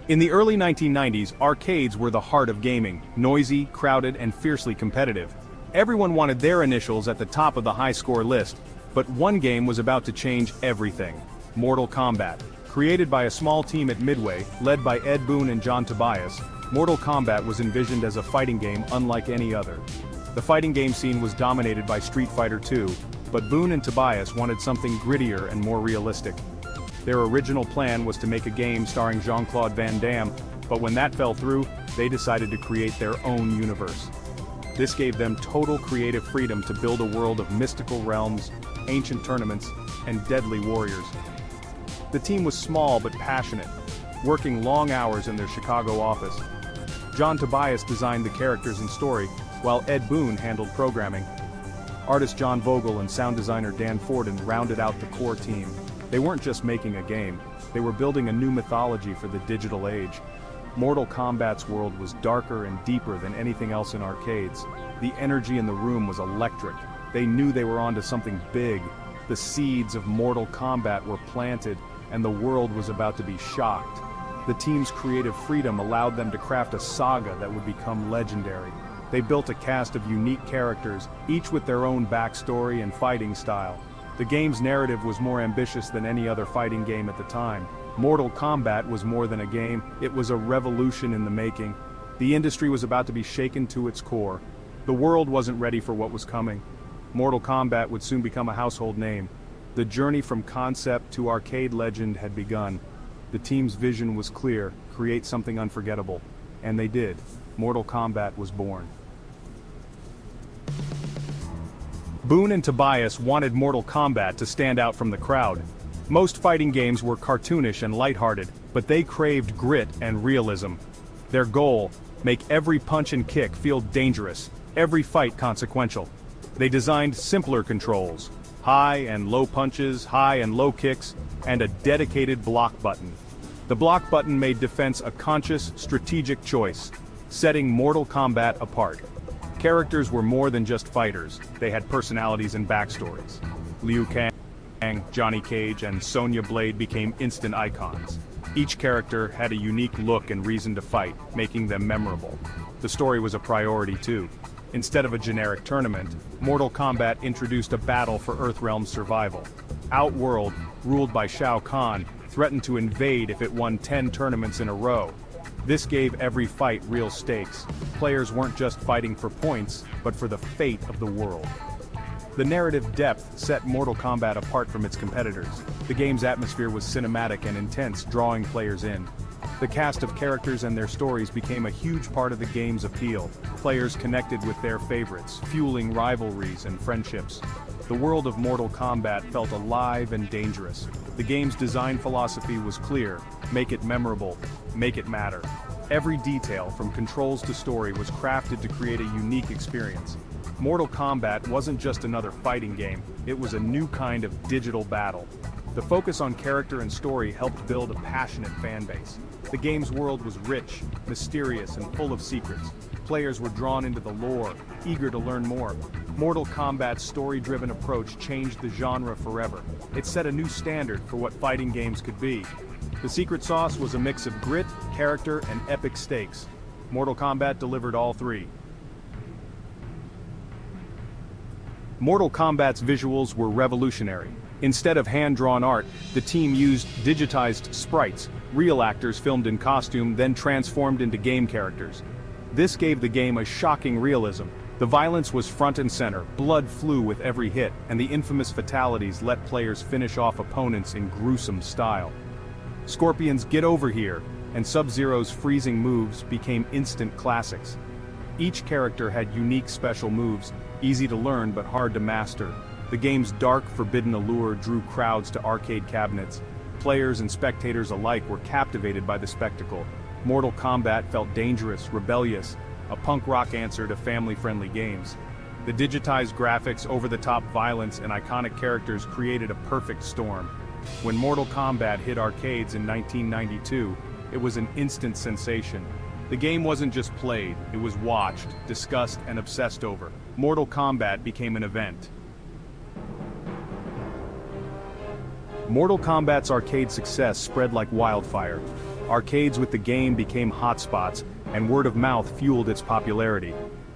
In the early 1990s, arcades were the heart of gaming, noisy, crowded, and fiercely competitive. Everyone wanted their initials at the top of the high-score list, but one game was about to change everything. Mortal Kombat. Created by a small team at Midway, led by Ed Boon and John Tobias, Mortal Kombat was envisioned as a fighting game unlike any other. The fighting game scene was dominated by Street Fighter II, but Boon and Tobias wanted something grittier and more realistic. Their original plan was to make a game starring Jean-Claude Van Damme, but when that fell through, they decided to create their own universe. This gave them total creative freedom to build a world of mystical realms, ancient tournaments, and deadly warriors. The team was small but passionate, working long hours in their Chicago office. John Tobias designed the characters and story, while Ed Boon handled programming. Artist John Vogel and sound designer Dan Forden rounded out the core team. They weren't just making a game, they were building a new mythology for the digital age. Mortal Kombat's world was darker and deeper than anything else in arcades. The energy in the room was electric. They knew they were onto something big. The seeds of Mortal Kombat were planted, and the world was about to be shocked. The team's creative freedom allowed them to craft a saga that would become legendary. They built a cast of unique characters, each with their own backstory and fighting style. The game's narrative was more ambitious than any other fighting game at the time. Mortal Kombat was more than a game, it was a revolution in the making. The industry was about to be shaken to its core. The world wasn't ready for what was coming. Mortal Kombat would soon become a household name. The journey from concept to arcade legend had begun. The team's vision was clear: create something unforgettable. And they did. Mortal Kombat was born. Boon and Tobias wanted Mortal Kombat to stand out from the crowd. Most fighting games were cartoonish and lighthearted, but they craved grit and realism. Their goal: make every punch and kick feel dangerous, every fight consequential. They designed simpler controls: high and low punches, high and low kicks, and a dedicated block button. The block button made defense a conscious, strategic choice, setting Mortal Kombat apart. Characters were more than just fighters, they had personalities and backstories. Liu Kang, Johnny Cage, and Sonya Blade became instant icons. Each character had a unique look and reason to fight, making them memorable. The story was a priority too. Instead of a generic tournament, Mortal Kombat introduced a battle for Earthrealm's survival. Outworld, ruled by Shao Kahn, threatened to invade if it won 10 tournaments in a row. This gave every fight real stakes. Players weren't just fighting for points, but for the fate of the world. The narrative depth set Mortal Kombat apart from its competitors. The game's atmosphere was cinematic and intense, drawing players in. The cast of characters and their stories became a huge part of the game's appeal. Players connected with their favorites, fueling rivalries and friendships. The world of Mortal Kombat felt alive and dangerous. The game's design philosophy was clear: make it memorable, make it matter. Every detail, from controls to story, was crafted to create a unique experience. Mortal Kombat wasn't just another fighting game, it was a new kind of digital battle. The focus on character and story helped build a passionate fan base. The game's world was rich, mysterious, and full of secrets. Players were drawn into the lore, eager to learn more. Mortal Kombat's story-driven approach changed the genre forever. It set a new standard for what fighting games could be. The secret sauce was a mix of grit, character, and epic stakes. Mortal Kombat delivered all three. Mortal Kombat's visuals were revolutionary. Instead of hand-drawn art, the team used digitized sprites, real actors filmed in costume, then transformed into game characters. This gave the game a shocking realism. The violence was front and center, blood flew with every hit, and the infamous fatalities let players finish off opponents in gruesome style. Scorpion's "Get Over Here" and Sub-Zero's freezing moves became instant classics. Each character had unique special moves, easy to learn but hard to master. The game's dark, forbidden allure drew crowds to arcade cabinets. Players and spectators alike were captivated by the spectacle. Mortal Kombat felt dangerous, rebellious, a punk rock answer to family-friendly games. The digitized graphics, over-the-top violence, and iconic characters created a perfect storm. When Mortal Kombat hit arcades in 1992, it was an instant sensation. The game wasn't just played, it was watched, discussed, and obsessed over. Mortal Kombat became an event. Mortal Kombat's arcade success spread like wildfire. Arcades with the game became hotspots, and word of mouth fueled its popularity.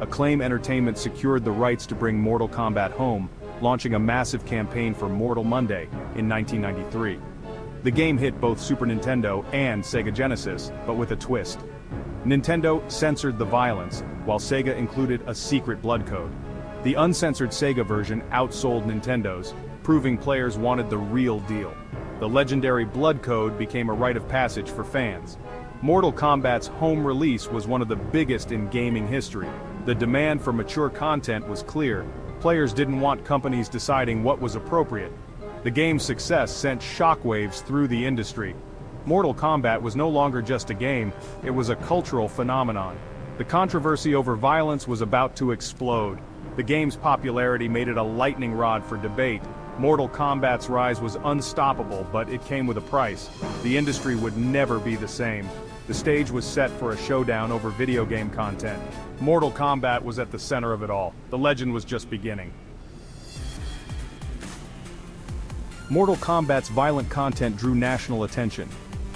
Acclaim Entertainment secured the rights to bring Mortal Kombat home, launching a massive campaign for Mortal Monday in 1993. The game hit both Super Nintendo and Sega Genesis, but with a twist. Nintendo censored the violence, while Sega included a secret blood code. The uncensored Sega version outsold Nintendo's, proving players wanted the real deal. The legendary blood code became a rite of passage for fans. Mortal Kombat's home release was one of the biggest in gaming history. The demand for mature content was clear. Players didn't want companies deciding what was appropriate. The game's success sent shockwaves through the industry. Mortal Kombat was no longer just a game, it was a cultural phenomenon. The controversy over violence was about to explode. The game's popularity made it a lightning rod for debate. Mortal Kombat's rise was unstoppable, but it came with a price. The industry would never be the same. The stage was set for a showdown over video game content. Mortal Kombat was at the center of it all. The legend was just beginning. Mortal Kombat's violent content drew national attention.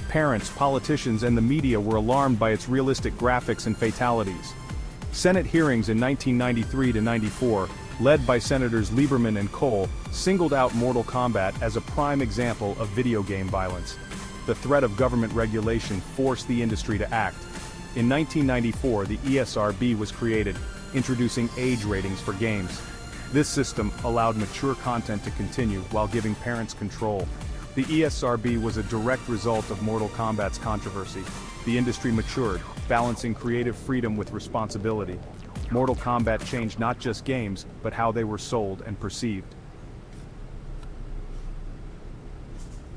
Parents, politicians, and the media were alarmed by its realistic graphics and fatalities. Senate hearings in 1993 to 94, led by Senators Lieberman and Cole, singled out Mortal Kombat as a prime example of video game violence. The threat of government regulation forced the industry to act. In 1994, the ESRB was created, introducing age ratings for games. This system allowed mature content to continue while giving parents control. The ESRB was a direct result of Mortal Kombat's controversy. The industry matured, balancing creative freedom with responsibility. Mortal Kombat changed not just games, but how they were sold and perceived.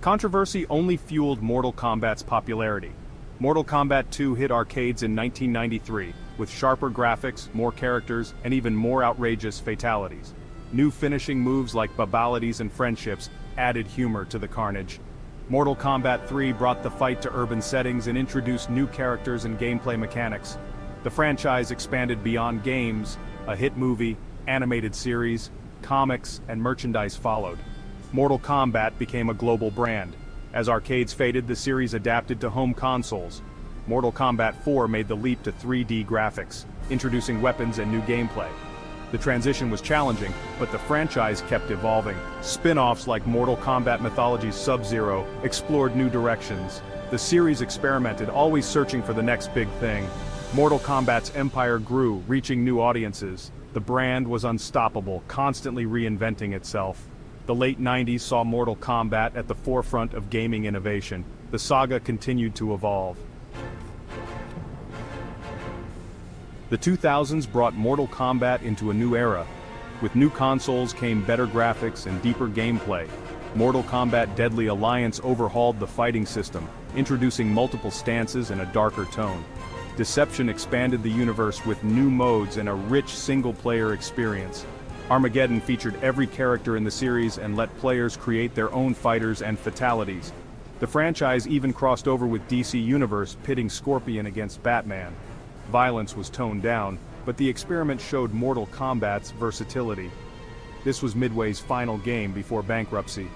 Controversy only fueled Mortal Kombat's popularity. Mortal Kombat 2 hit arcades in 1993, with sharper graphics, more characters, and even more outrageous fatalities. New finishing moves like babalities and friendships added humor to the carnage. Mortal Kombat 3 brought the fight to urban settings and introduced new characters and gameplay mechanics. The franchise expanded beyond games. A hit movie, animated series, comics, and merchandise followed. Mortal Kombat became a global brand. As arcades faded, the series adapted to home consoles. Mortal Kombat 4 made the leap to 3D graphics, introducing weapons and new gameplay. The transition was challenging, but the franchise kept evolving. Spin-offs like Mortal Kombat Mythology's Sub-Zero explored new directions. The series experimented, always searching for the next big thing. Mortal Kombat's empire grew, reaching new audiences. The brand was unstoppable, constantly reinventing itself. The late 90s saw Mortal Kombat at the forefront of gaming innovation. The saga continued to evolve. The 2000s brought Mortal Kombat into a new era. With new consoles came better graphics and deeper gameplay. Mortal Kombat Deadly Alliance overhauled the fighting system, introducing multiple stances and a darker tone. Deception expanded the universe with new modes and a rich single-player experience. Armageddon featured every character in the series and let players create their own fighters and fatalities. The franchise even crossed over with DC Universe, pitting Scorpion against Batman. Violence was toned down, but the experiment showed Mortal Kombat's versatility. This was Midway's final game before bankruptcy.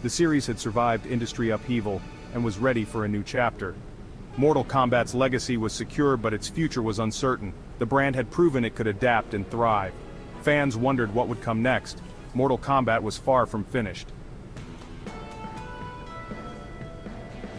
The series had survived industry upheaval and was ready for a new chapter. Mortal Kombat's legacy was secure, but its future was uncertain. The brand had proven it could adapt and thrive. Fans wondered what would come next. Mortal Kombat was far from finished.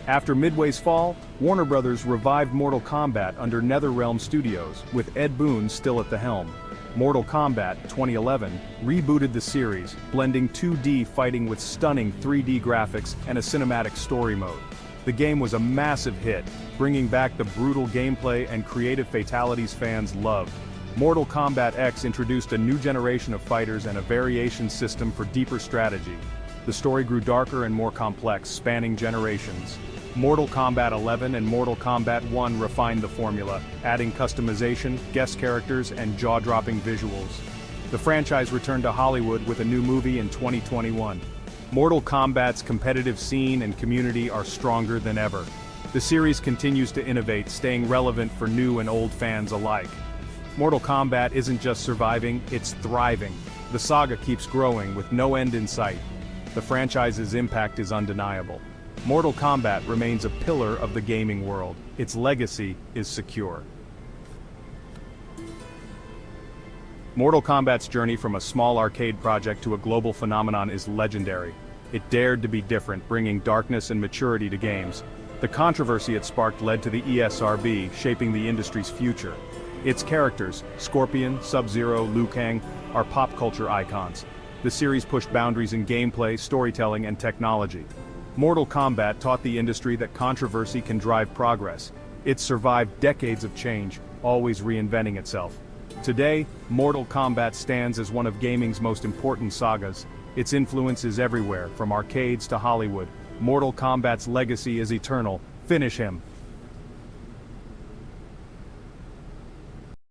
After Midway's fall, Warner Bros. Revived Mortal Kombat under NetherRealm Studios, with Ed Boon still at the helm. Mortal Kombat 2011 rebooted the series, blending 2D fighting with stunning 3D graphics and a cinematic story mode. The game was a massive hit, bringing back the brutal gameplay and creative fatalities fans loved. Mortal Kombat X introduced a new generation of fighters and a variation system for deeper strategy. The story grew darker and more complex, spanning generations. Mortal Kombat 11 and Mortal Kombat 1 refined the formula, adding customization, guest characters, and jaw-dropping visuals. The franchise returned to Hollywood with a new movie in 2021. Mortal Kombat's competitive scene and community are stronger than ever. The series continues to innovate, staying relevant for new and old fans alike. Mortal Kombat isn't just surviving, it's thriving. The saga keeps growing with no end in sight. The franchise's impact is undeniable. Mortal Kombat remains a pillar of the gaming world. Its legacy is secure. Mortal Kombat's journey from a small arcade project to a global phenomenon is legendary. It dared to be different, bringing darkness and maturity to games. The controversy it sparked led to the ESRB, shaping the industry's future. Its characters, Scorpion, Sub-Zero, Liu Kang, are pop culture icons. The series pushed boundaries in gameplay, storytelling, and technology. Mortal Kombat taught the industry that controversy can drive progress. It survived decades of change, always reinventing itself. Today, Mortal Kombat stands as one of gaming's most important sagas. Its influence is everywhere, from arcades to Hollywood. Mortal Kombat's legacy is eternal. Finish him.